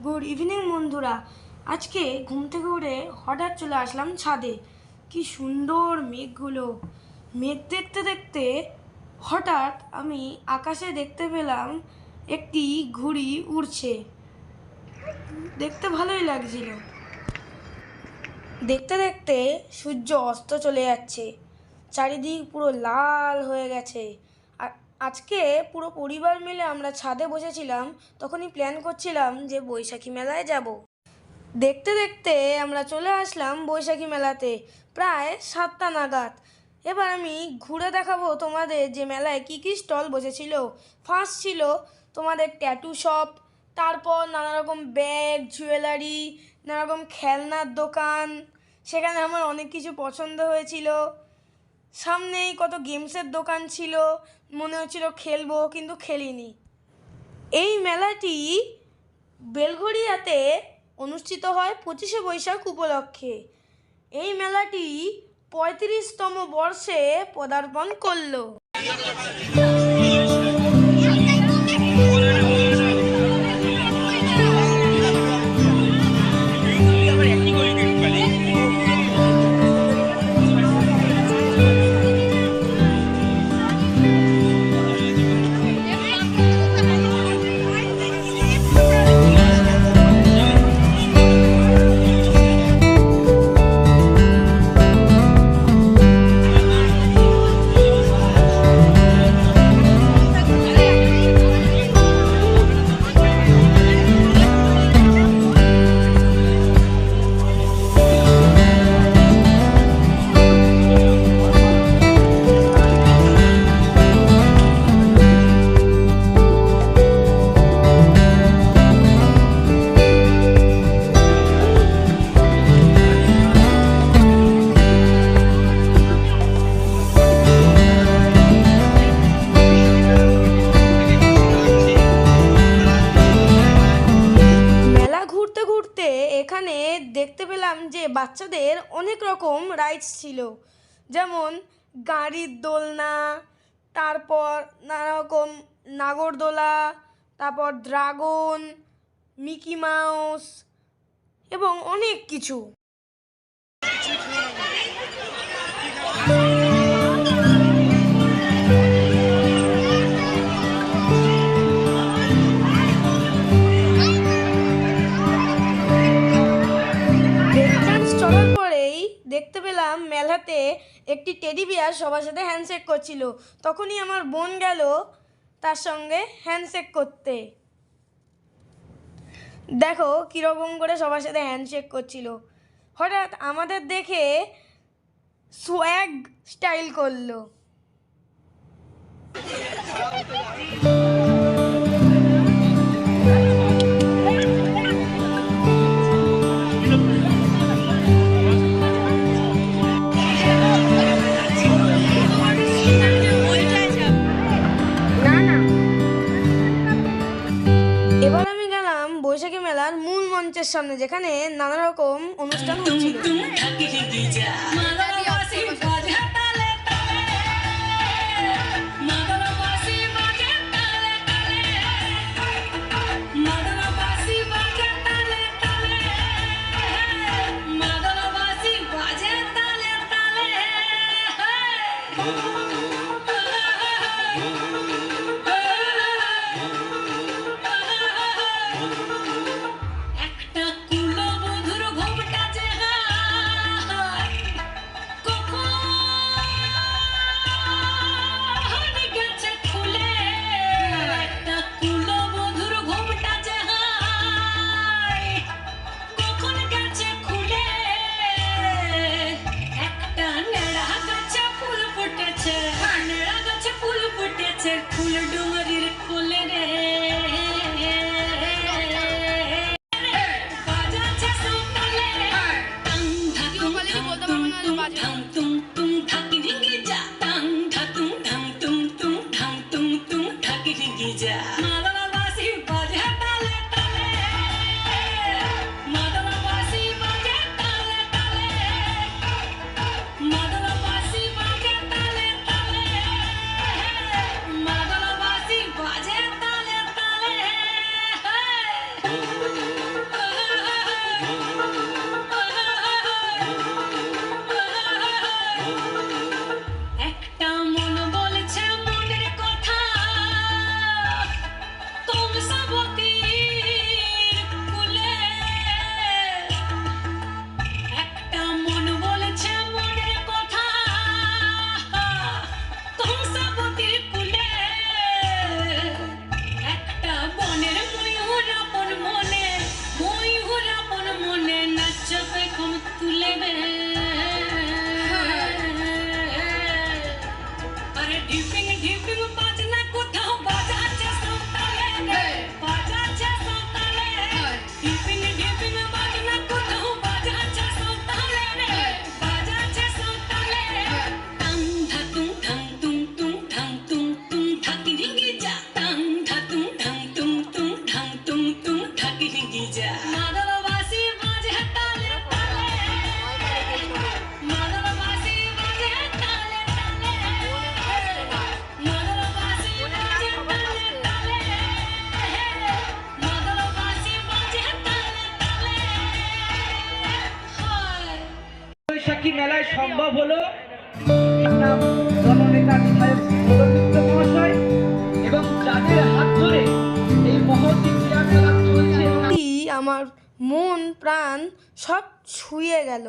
Good evening বন্ধুরা। আজকে ঘুম থেকে উঠে হঠাৎ চলে আসলাম ছাদে। কি সুন্দর মেঘগুলো, মেঘ দেখতে দেখতে হঠাৎ আমি আকাশে দেখতে পেলাম একটি ঘুড়ি উড়ছে। দেখতে ভালোই লাগছিল। দেখতে দেখতে সূর্য অস্ত চলে যাচ্ছে, চারিদিক পুরো লাল হয়ে গেছে। আর আজকে পুরো পরিবার মিলে আমরা ছাদে বসেছিলাম, তখনই প্ল্যান করছিলাম যে বৈশাখী মেলায় যাব। দেখতে দেখতে আমরা চলে আসলাম বৈশাখী মেলাতে প্রায় 7টা নাগাদ। এবার আমি ঘুরে দেখাবো তোমাদের যে মেলায় কী কী স্টল বসেছিল। ফার্স্ট ছিল তোমাদের ট্যাটু শপ, তারপর নানা রকম ব্যাগ, জুয়েলারি, নানা রকম খেলনার দোকান। সেখানে আমার অনেক কিছু পছন্দ হয়েছিল। সামনেই কত গেমসের দোকান ছিল, মনে হচ্ছিল খেলবো কিন্তু খেলিনি। এই মেলাটি বেলঘড়িয়াতে অনুষ্ঠিত হয় 25শে বৈশাখ উপলক্ষে। এই মেলাটি 35তম বর্ষে পদার্পণ করলো। এখানে দেখতে পেলাম যে বাচ্চাদের অনেক রকম রাইডস ছিল, যেমন গাড়ির দোলনা, তারপর নানা রকম নাগরদোলা, তারপর ড্রাগন, মিকি মাউস এবং অনেক কিছু। চলার পরেই দেখতে পেলাম মেলাতে একটি টেডি বিয়ার সবার সাথে হ্যান্ডশেক করছিল। তখনই আমার বোন গেল তার সঙ্গে হ্যান্ডশেক করতে। দেখো কীরকম করে সবার সাথে হ্যান্ডশেক করছিল। হঠাৎ আমাদের দেখে সোয়াগ স্টাইল করলো। এবার আমি গেলাম বৈশাখী মেলার মূল মঞ্চের সামনে, যেখানে নানা রকম অনুষ্ঠান হচ্ছিল। কি মেলায় সম্ভব হলো নাম জননেতা বিধায়ক শ্রী মদন মিত্র মহাশয় এবং যাদের হাত ধরে এই মহতী ক্রীড়া খেলা চলছে এবং আমার মন প্রাণ সব ছুঁয়ে গেল।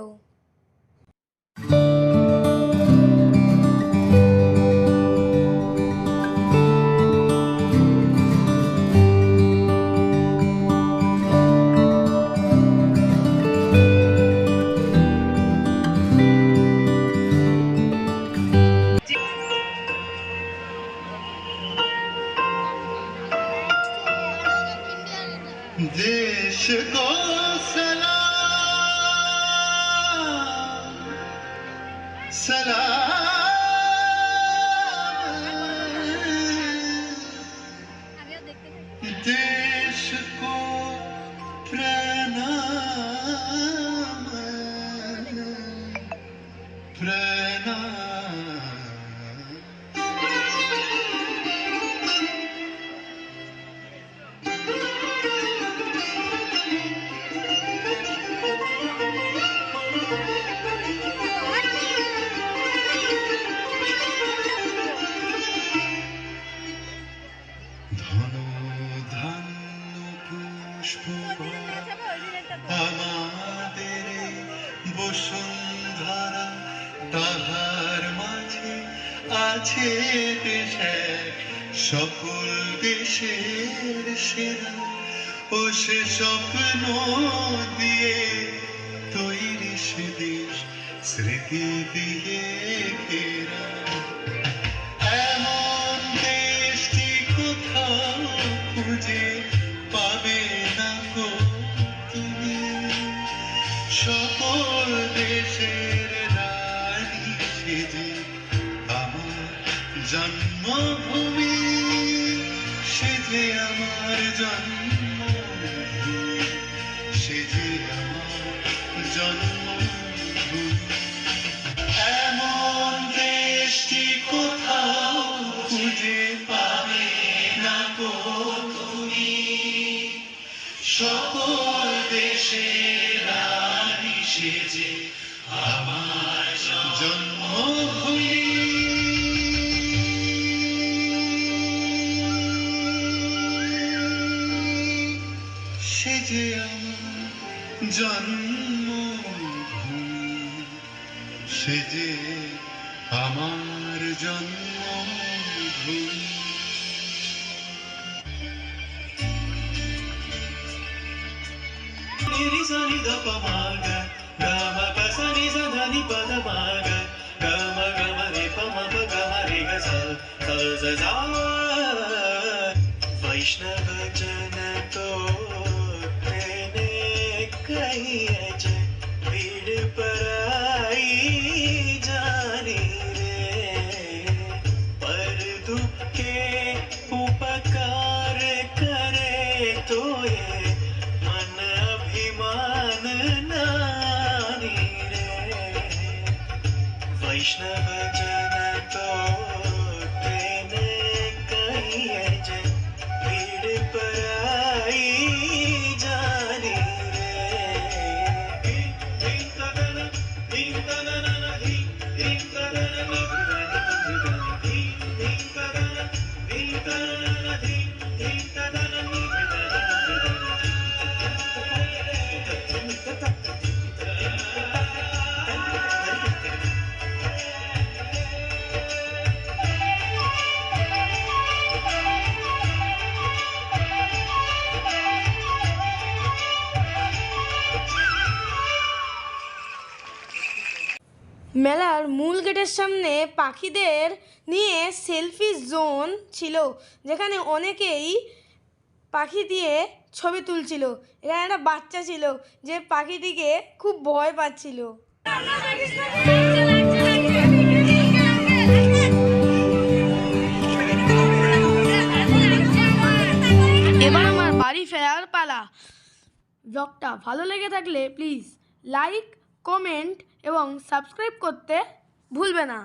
देश को सलाम सलाम, देश को प्रणाम प्रणाम। ধন ধান্য পুষ্প আমাদের বসুন্ধরা, তাহার মাঝে আছে দেশ এক, সকল দেশের সেরা। ও সে স্বপ্ন দিয়ে তৈরি সে দেশ, স্মৃতি দিয়ে ঘেরা। এমন দেশটি কোথাও খুঁজে পাবে না গো তুমি, সকল দেশের রানী সেজে আমার জন্মভূমি, সেজে আমার জন্মভূমি, সেজে আমার জন্মভূমি। এমন দেশটি কোথাও খুঁজে পাবে না গো তুমি, সকল দেশের রানী সেজে আমার জন্মভূমি, সেজে আমার জন্মভূমি, সেজে আমার জন্মভূমি। নি সা নি দ প মা গা, গা মা পা সা নি সা ধা নি প দ মা গা, গা মা রে প মা প গা মা রে गा सा सा सा सा। वैष्णव जन तो तेने कही अजय, भीड़ पराई जानी रे, पर दुख के उपकार करे तो ये मन अभिमान नानी रे। वैष्णव जन तो तेने कही अजय, भीड़ पराई जानी रे। মেলার মূল গেটের সামনে পাখিদের নিয়ে সেলফি জোন ছিল, যেখানে অনেকেই পাখি দিয়ে ছবি তুলছিল। এখানে একটা বাচ্চা ছিল যে পাখিটিকে খুব ভয় পাচ্ছিল। এবার আমার বাড়ি ফেরার পালা। ব্লগটা ভালো লেগে থাকলে প্লিজ লাইক, কমেন্ট এবং সাবস্ক্রাইব করতে ভুলবে না।